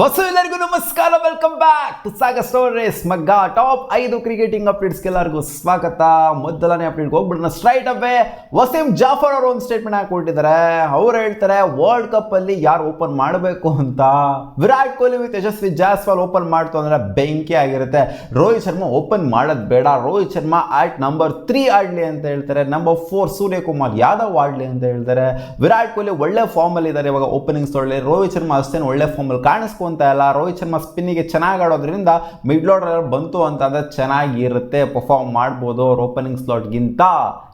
ಎಲ್ಲರಿಗೂ ನಮಸ್ಕಾರ, welcome back to saga stories. ಮಗ್ಗ ಟಾಪ್ 5 ಕ್ರಿಕೆಟಿಂಗ್ ಅಪ್ಡೇಟ್ಸ್ಗೆ ಎಲ್ಲರಿಗೂ ಸ್ವಾಗತ. ಮೊದಲನೇ ಅಪ್ಡೇಟ್ಗೆ ಹೋಗ್ಬಿಡೋಣ ಸ್ಟ್ರೈಟ್ ಅವೇ. ವಸೀಂ ಜಾಫರ್ ಅವರು ಒಂದು ಸ್ಟೇಟ್ಮೆಂಟ್ ಹಾಕೊಟ್ಟಿದ್ದಾರೆ. ಅವ್ರು ಹೇಳ್ತಾರೆ ವರ್ಲ್ಡ್ ಕಪ್ ಅಲ್ಲಿ ಯಾರು ಓಪನ್ ಮಾಡಬೇಕು ಅಂತ. ವಿರಾಟ್ ಕೊಹ್ಲಿ ವಿತ್ ಯಶಸ್ವಿ ಜಾಸ್ವಾಲ್ ಓಪನ್ ಮಾಡ್ತು ಅಂದ್ರೆ ಬೆಂಕಿ ಆಗಿರುತ್ತೆ. ರೋಹಿತ್ ಶರ್ಮಾ ಓಪನ್ ಮಾಡೋದು ಬೇಡ, ರೋಹಿತ್ ಶರ್ಮಾ ಆಟ್ ನಂಬರ್ 3 ಆಡ್ಲಿ ಅಂತ ಹೇಳ್ತಾರೆ. ನಂಬರ್ 4 ಸೂರ್ಯಕುಮಾರ್ ಯಾದವ್ ಆಡ್ಲಿ ಅಂತ ಹೇಳ್ತಾರೆ. ವಿರಾಟ್ ಕೊಹ್ಲಿ ಒಳ್ಳೆ ಫಾರ್ಮ್ ಅಲ್ಲಿ ಇದ್ದಾರೆ ಇವಾಗ ಓಪನಿಂಗ್ ಸ್ಟಾರ್ಟ್. ರೋಹಿತ್ ಶರ್ಮಾ ಅಷ್ಟೇನು ಒಳ್ಳೆ ಫಾರ್ಮ್ ಅಲ್ಲಿ ಕಾಣಿಸ್ಕೊ ಅಂತ ಎಲ್ಲ. ರೋಹಿತ್ ಶರ್ಮಾ ಸ್ಪಿನ್ನಿಗೆ ಚೆನ್ನಾಗಿ ಆಡೋದ್ರಿಂದ ಮಿಡ್ ಆರ್ಡರ್ ಬಂತು ಅಂತಂದ್ರೆ ಚೆನ್ನಾಗಿರುತ್ತೆ, ಪರ್ಫಾರ್ಮ್ ಮಾಡ್ಬೋದು ಅವ್ರ ಓಪನಿಂಗ್ ಸ್ಲಾಟ್ಗಿಂತ.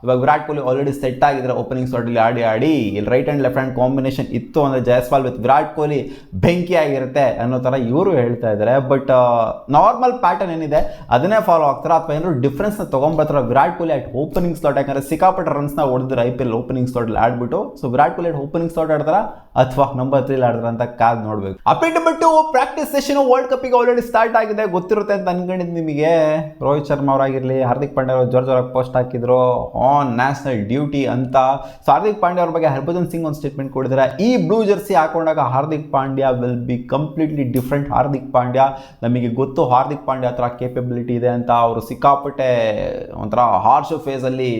ಇವಾಗ ವಿರಾಟ್ ಕೊಹ್ಲಿ ಆಲ್ರೆಡಿ ಸೆಟ್ ಆಗಿದ್ರೆ ಓಪನಿಂಗ್ ಸ್ಲಾಟಲ್ಲಿ ಆಡಿ ಇಲ್ಲಿ right and left hand combination ಇತ್ತು ಅಂದರೆ ಜೈಸ್ವಾಲ್ ವಿತ್ ವಿರಾಟ್ ಕೊಹ್ಲಿ ಬೆಂಕಿ ಆಗಿರುತ್ತೆ ಅನ್ನೋ ಥರ ಇವರು ಹೇಳ್ತಾ ಇದ್ದಾರೆ. ಬಟ್ ನಾರ್ಮಲ್ ಪ್ಯಾಟರ್ನ್ ಏನಿದೆ ಅದನ್ನೇ ಫಾಲೋ ಆಗ್ತಾರೆ ಅಥವಾ ಏನಾದ್ರು ಡಿಫ್ರೆನ್ಸ್ನ ತೊಗೊಂಡ್ಬರ್ತಾರೆ Virat Kohli at opening slot. ಯಾಕಂದರೆ ಸಿಕ್ಕಾಪಟ್ಟೆ ರನ್ಸ್ನ ಹೊಡೆದ್ರು IPL ಓಪನಿಂಗ್ ಸ್ಲಾಟಲ್ಲಿ ಆಡ್ಬಿಟ್ಟು. So Virat Kohli at opening slot ಆಡ್ತಾರ ಅಥವಾ ನಂಬರ್ 3 ಆಡ್ತಾರ ಅಂತ ಕಾದ್ ನೋಡ್ಬೇಕು. Update number 2, practice session world ಕಪ್ಪಿಗೆ ಆಲ್ರೆಡಿ ಸ್ಟಾರ್ಟ್ ಆಗಿದೆ, ಗೊತ್ತಿರುತ್ತೆ ಅಂತ ಅನ್ಕೊಂಡಿದ್ದು ನಿಮಗೆ. ರೋಹಿತ್ ಶರ್ಮಾ ಅವರಾಗಿರಲಿ, ಹಾರ್ದಿಕ್ ಪಾಂಡ್ಯ ಅವರು ಜೋರಾಗಿ ಪೋಸ್ಟ್ ಹಾಕಿದ್ರು ಆನ್ ನ್ಯಾಷನಲ್ ಡ್ಯೂಟಿ ಅಂತ. ಸೊ ಹಾರ್ದಿಕ್ ಪಾಂಡ್ಯ ಅವ್ರ ಬಗ್ಗೆ ಹರ್ಭಜನ್ ಸಿಂಗ್ ಒಂದು ಸ್ಟೇಟ್ಮೆಂಟ್ ಕೊಟ್ಟಿದ್ದಾರೆ. ಈ ಬ್ಲೂ ಜರ್ಸಿ ಹಾಕೊಂಡಾಗ Hardik Pandya will be completely different. Hardik Pandya ನಮಗೆ ಗೊತ್ತು, ಹಾರ್ದಿಕ್ ಪಾಂಡ್ಯ ಹತ್ರ ಕೇಪಬಿಲಿಟಿ ಇದೆ ಅಂತ. ಅವರು ಸಿಕ್ಕಾಪಟ್ಟೆ ಒಂಥರ ಹಾರ್ಶ್ ಫೇಸಲ್ಲಿ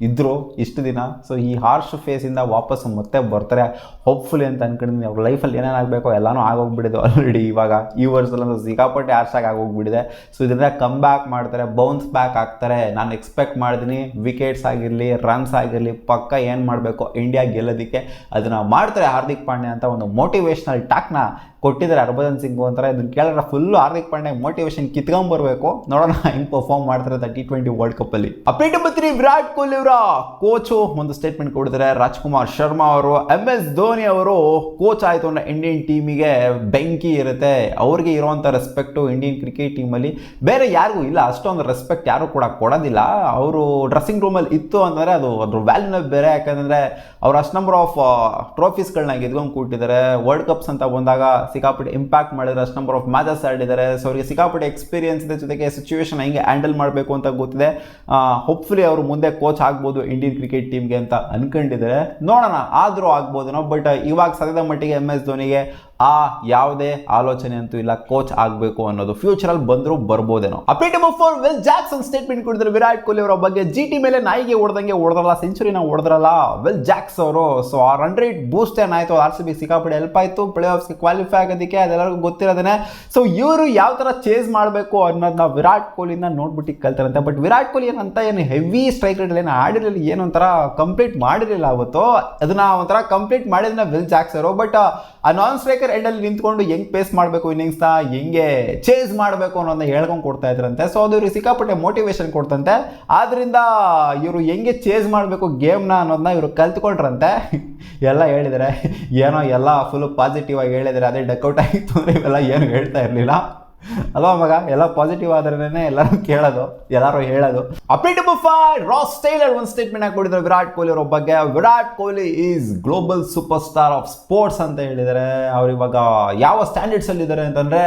ಇದ್ದರು ಇಷ್ಟು ದಿನ. ಸೊ ಈ ಹಾರ್ಶ್ ಫೇಸಿಂದ ವಾಪಸ್ ಮತ್ತೆ ಬರ್ತಾರೆ ಹೋಪ್ಫುಲಿ ಅಂತ ಅನ್ಕೊಂಡಿದ್ದೀನಿ. ಅವ್ರ ಲೈಫಲ್ಲಿ ಏನೇನಾಗಬೇಕೋ ಎಲ್ಲನೂ ಆಗೋಗ್ಬಿಟ್ಟಿದೆ ಆಲ್ರೆಡಿ. ಇವಾಗ ಈ ವರ್ಷದಲ್ಲಂತೂ ಸಿಕ್ಕಾಪಟ್ಟೆ ಹಾರ್ಶಾಗಿ ಆಗೋಗ್ಬಿಟ್ಟಿದೆ. ಸೊ ಇದರಿಂದ ಕಮ್ ಬ್ಯಾಕ್ ಮಾಡ್ತಾರೆ, ಬೌನ್ಸ್ ಬ್ಯಾಕ್ ಆಗ್ತಾರೆ. ನಾನು ಎಕ್ಸ್ಪೆಕ್ಟ್ ಮಾಡಿದ್ದೀನಿ ವಿಕೆಟ್ಸ್ ಆಗಿರಲಿ, ರನ್ಸ್ ಆಗಿರಲಿ, ಪಕ್ಕ ಏನು ಮಾಡಬೇಕು ಇಂಡಿಯಾ ಗೆಲ್ಲೋದಕ್ಕೆ ಅದನ್ನು ಮಾಡ್ತಾರೆ ಹಾರ್ದಿಕ್ ಪಾಂಡ್ಯ ಅಂತ ಒಂದು ಮೋಟಿವೇಶ್ನಲ್ ಟಾಕ್ನ ಕೊಟ್ಟಿದ್ದಾರೆ ಹರ್ಭಜನ್ ಸಿಂಗ್ ಅಂತಾರೆ. ಇದನ್ನು ಕೇಳಿದ್ರೆ ಫುಲ್ಲು ಹಾರ್ದಿಕ್ ಪಾಂಡ್ಯ ಮೋಟಿವೇಶನ್ ಕಿತ್ಕೊಂಡ್ಬರ್ಬೇಕು. ನೋಡೋಣ ಹೆಂಗೆ ಪರ್ಫಾರ್ಮ್ ಮಾಡ್ತಾರೆ ಅಂತ T20 ವರ್ಲ್ಡ್ ಕಪ್ಪಲ್ಲಿ. ಅಪ್ಡೇಟ್ ನಂಬರ್ 3, ವಿರಾಟ್ ಕೊಹ್ಲಿ ಅವರ ಕೋಚು ಒಂದು ಸ್ಟೇಟ್ಮೆಂಟ್ ಕೊಡ್ತಾರೆ. ರಾಜ್ಕುಮಾರ್ ಶರ್ಮಾ ಅವರು, MS ಧೋನಿ ಅವರು ಕೋಚ್ ಆಯಿತು ಅಂದರೆ ಇಂಡಿಯನ್ ಟೀಮಿಗೆ ಬೆಂಕಿ ಇರುತ್ತೆ. ಅವ್ರಿಗೆ ಇರೋವಂಥ ರೆಸ್ಪೆಕ್ಟು ಇಂಡಿಯನ್ ಕ್ರಿಕೆಟ್ ಟೀಮಲ್ಲಿ ಬೇರೆ ಯಾರಿಗೂ ಇಲ್ಲ. ಅಷ್ಟೊಂದು ರೆಸ್ಪೆಕ್ಟ್ ಯಾರು ಕೂಡ ಕೊಡೋದಿಲ್ಲ. ಅವರು ಡ್ರೆಸ್ಸಿಂಗ್ ರೂಮಲ್ಲಿ ಇತ್ತು ಅಂತಂದರೆ ಅದು ಅದ್ರ ವ್ಯಾಲ್ಯೂನ ಬೇರೆ. ಯಾಕಂದರೆ ಅವ್ರು ಅಷ್ಟು ನಂಬರ್ ಆಫ್ ಟ್ರೋಫೀಸ್ಗಳನ್ನ ಗೆದ್ಕೊಂಡು ಕೂಟ್ಟಿದ್ದಾರೆ. ವರ್ಲ್ಡ್ ಕಪ್ಸ್ ಅಂತ ಬಂದಾಗ ಸಿಕ್ಕಾಪಟ್ಟೆ ಇಂಪ್ಯಾಕ್ಟ್ ಮಾಡಿದ್ರೆ, ಅಷ್ಟು ನಂಬರ್ ಆಫ್ ಮ್ಯಾಚಸ್ ಆಡಿದ್ದಾರೆ. ಸೊ ಅವರಿಗೆ ಸಿಕ್ಕಾಪಟ್ಟೆ ಎಕ್ಸ್ಪೀರಿಯನ್ಸ್ ಇದೆ, ಜೊತೆಗೆ ಸಿಚುವೇಶನ್ ಹೆಂಗೆ ಹ್ಯಾಂಡಲ್ ಮಾಡಬೇಕು ಅಂತ ಗೊತ್ತಿದೆ. ಹೋಪ್ಫುಲಿ ಅವರು ಮುಂದೆ ಕೋಚ್ ಆಗ್ಬೋದು ಇಂಡಿಯನ್ ಕ್ರಿಕೆಟ್ ಟೀಮ್ಗೆ ಅಂತ ಅನ್ಕೊಂಡಿದ್ದಾರೆ. ನೋಡೋಣ ಆದರೂ ಆಗ್ಬೋದೇನೋ. ಬಟ್ ಇವಾಗ ಸದ್ಯದ ಮಟ್ಟಿಗೆ MS ಧೋನಿಗೆ ಯಾವುದೇ ಆಲೋಚನೆ ಅಂತೂ ಇಲ್ಲ ಕೋಚ್ ಆಗಬೇಕು ಅನ್ನೋದು. ಫ್ಯೂಚರಲ್ಲಿ ಬಂದರೂ ಬರ್ಬೋದೇನೋ. Update number 4, Will Jackson statement ಕೊಟ್ಟಿದ್ದಾರೆ ವಿರಾಟ್ ಕೊಹ್ಲಿ ಅವರ ಬಗ್ಗೆ. GT ಮೇಲೆ ನಾಯಿಗೆ ಹೊಡೆದಂಗೆ ಹೊಡೆದ್ರಲ್ಲ, ಸೆಂಚುರಿನ ಹೊಡೆದ್ರಲ್ಲ ವಿಲ್ ಜಾಕ್ಸ್ ಅವರು. ಸೊ ಆ ರನ್ ರೇಟ್ ಬೂಸ್ಟ್ ಏನಾಯಿತು, RCB ಸಿಕ್ಕಾಪಟ್ಟೆ ಹೆಲ್ಪ್ ಆಯಿತು ಪ್ಲೇ ಆಫ್ಸ್ಗೆ ಕ್ವಾಲಿಫೈ ಆಗೋದಕ್ಕೆ, ಅದೆಲ್ಲರಿಗೂ ಗೊತ್ತಿರೋದೇ. ಸೊ ಇವರು ಯಾವ ಥರ ಚೇಸ್ ಮಾಡಬೇಕು ಅನ್ನೋದನ್ನ ವಿರಾಟ್ ಕೊಹ್ಲಿನ ನೋಡ್ಬಿಟ್ಟು ಕಲ್ತಾರಂತೆ. ಬಟ್ ವಿರಾಟ್ ಕೊಹ್ಲಿ ಏನಂತ ಏನು ಹೆವಿ ಸ್ಟ್ರೈಕ್ ರೇಟ್ ಏನು ಆಡಿರಲಿಲ್ಲ, ಏನು ಒಂಥರ ಕಂಪ್ಲೀಟ್ ಮಾಡಿರಲಿಲ್ಲ ಅವತ್ತು. ಅದನ್ನ ಒಂಥರ ಕಂಪ್ಲೀಟ್ ಮಾಡಿದ್ನ ವಿಲ್ ಜಾಕ್ಸ್ ಅವರು. ಬಟ್ ಆ ನಾನ್ ಸ್ಟ್ರೈಕರ್ ಎಂಡಲ್ಲಿ ನಿಂತ್ಕೊಂಡು ಹೆಂಗೆ ಪೇಸ್ ಮಾಡಬೇಕು ಇನ್ನಿಂಗ್ಸ್ನ, ಹೆಂಗೆ ಚೇಸ್ ಮಾಡಬೇಕು ಅನ್ನೋದನ್ನ ಹೇಳ್ಕೊಂಡು ಕೊಡ್ತಾ ಇದ್ರಂತೆ. ಸೊ ಅದು ಇವ್ರಿಗೆ ಸಿಕ್ಕಾಪಟ್ಟೆ ಮೋಟಿವೇಶನ್ ಕೊಡ್ತಂತೆ. ಆದ್ರಿಂದ ಇವರು ಹೆಂಗೆ ಚೇಸ್ ಮಾಡಬೇಕು ಗೇಮ್ನ ಅನ್ನೋದನ್ನ ಇವರು ಕಲ್ತ್ಕೊಂಡ್ರಂತೆ. ಎಲ್ಲ ಹೇಳಿದ್ದಾರೆ, ಏನೋ ಎಲ್ಲ ಫುಲ್ ಪಾಸಿಟಿವ್ ಆಗಿ ಹೇಳಿದ್ದಾರೆ. ಅದೇ ಡಕ್ಔಟ್ ಆಗಿತ್ತು ಅಂದರೆ ಇವೆಲ್ಲ ಏನು ಹೇಳ್ತಾ ಇರಲಿಲ್ಲ ಅಲ್ವಾ ಮಗ. ಎಲ್ಲ ಪಾಸಿಟಿವ್ ಆದ್ರೇನೆ ಎಲ್ಲರೂ ಕೇಳೋದು, ಎಲ್ಲರೂ ಹೇಳೋದು. ಅಪ್ಡೇಟ್ ನಂಬರ್ 5, ರಾಸ್ ಟೇಲರ್ ಒಂದು ಸ್ಟೇಟ್ಮೆಂಟ್ ಹಾಕೊಂಡಿದ್ದಾರೆ ವಿರಾಟ್ ಕೊಹ್ಲಿ ಅವರ ಬಗ್ಗೆ. Virat Kohli is global super star of sports ಅಂತ ಹೇಳಿದ್ದಾರೆ. ಅವ್ರು ಇವಾಗ ಯಾವ ಸ್ಟ್ಯಾಂಡರ್ಡ್ಸ್ ಅಲ್ಲಿ ಇದ್ದಾರೆ ಅಂತಂದ್ರೆ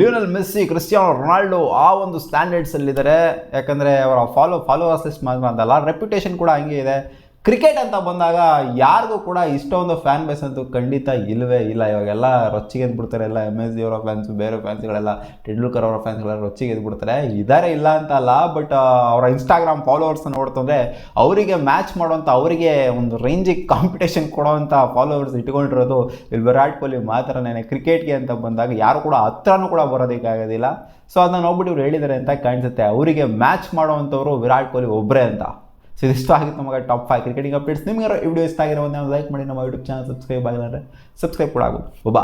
ಲಿಯೋನೆಲ್ ಮೆಸ್ಸಿ, ಕ್ರಿಸ್ಟಿಯಾನೋ ರೊನಾಲ್ಡೋ ಆ ಒಂದು ಸ್ಟ್ಯಾಂಡರ್ಡ್ಸ್ ಅಲ್ಲಿ ಇದ್ದಾರೆ. ಯಾಕಂದ್ರೆ ಅವರ ಫಾಲೋವರ್ಸ್ ಲಿಸ್ಟ್ ಮಾತ್ರ ಅಂತಲ್ಲ, ರೆಪ್ಯುಟೇಷನ್ ಕೂಡ ಹಂಗೆ ಇದೆ. ಕ್ರಿಕೆಟ್ ಅಂತ ಬಂದಾಗ ಯಾರಿಗೂ ಕೂಡ ಇಷ್ಟೊಂದು ಫ್ಯಾನ್ ಬೇಸ್ ಅಂತೂ ಖಂಡಿತ ಇಲ್ಲವೇ ಇಲ್ಲ. ಇವಾಗೆಲ್ಲ ರೊಚ್ಚಿಗೆ ಎದ್ಬಿಡ್ತಾರೆ. ಎಲ್ಲ MS ಅವರ ಫ್ಯಾನ್ಸು, ಬೇರೆ ಫ್ಯಾನ್ಸ್ಗಳೆಲ್ಲ, ಟೆಂಡೂಲ್ಕರ್ ಅವರ ಫ್ಯಾನ್ಸ್ಗಳೆಲ್ಲ ರೊಚ್ಚಿಗೆ ಎದ್ಬಿಡ್ತಾರೆ. ಇದ್ದಾರೆ ಇಲ್ಲ ಅಂತ ಅಲ್ಲ, ಬಟ್ ಅವರ ಇನ್ಸ್ಟಾಗ್ರಾಮ್ ಫಾಲೋವರ್ಸ್ ನೋಡ್ತಂದ್ರೆ ಅವರಿಗೆ ಮ್ಯಾಚ್ ಮಾಡೋವಂಥ, ಅವರಿಗೆ ಒಂದು ರೇಂಜಿಗೆ ಕಾಂಪಿಟೇಷನ್ ಕೊಡೋವಂಥ ಫಾಲೋವರ್ಸ್ ಇಟ್ಕೊಂಡಿರೋದು ಇಲ್ಲಿ ವಿರಾಟ್ ಕೊಹ್ಲಿ ಮಾತ್ರನೇ. ಕ್ರಿಕೆಟ್ಗೆ ಅಂತ ಬಂದಾಗ ಯಾರು ಕೂಡ ಹತ್ರನೂ ಕೂಡ ಬರೋದಕ್ಕಾಗೋದಿಲ್ಲ. ಸೊ ಅದನ್ನ ನೋಡ್ಬಿಟ್ಟು ಇವ್ರು ಹೇಳಿದ್ದಾರೆ ಅಂತ ಕಾಣಿಸುತ್ತೆ. ಅವರಿಗೆ ಮ್ಯಾಚ್ ಮಾಡೋವಂಥವ್ರು ವಿರಾಟ್ ಕೊಹ್ಲಿ ಒಬ್ಬರೇ ಅಂತ. ಸೊ ಇದಿಷ್ಟು ಆಗಿತ್ತು ನಮಗೆ ಟಾಪ್ 5 ಕ್ರಿಕೆಟಿಂಗ್ ಅಪ್ಡೇಟ್ಸ್. ನಿಮಗೆ ಈ ವಿಡಿಯೋ ಇಷ್ಟ ಆಗಿರೋ ಒಂದು ಲೈಕ್ ಮಾಡಿ, ನಮ್ಮ ಯೂಟ್ಯೂಬ್ ಚಾನಲ್ ಸಬ್ಸ್ಕ್ರೈಬ್ ಆಗಿಲ್ಲ ಅಂದರೆ ಸಬ್ಸ್ಕ್ರೈಬ್ ಕೂಡ ಆಗೋದು. ಬಾ.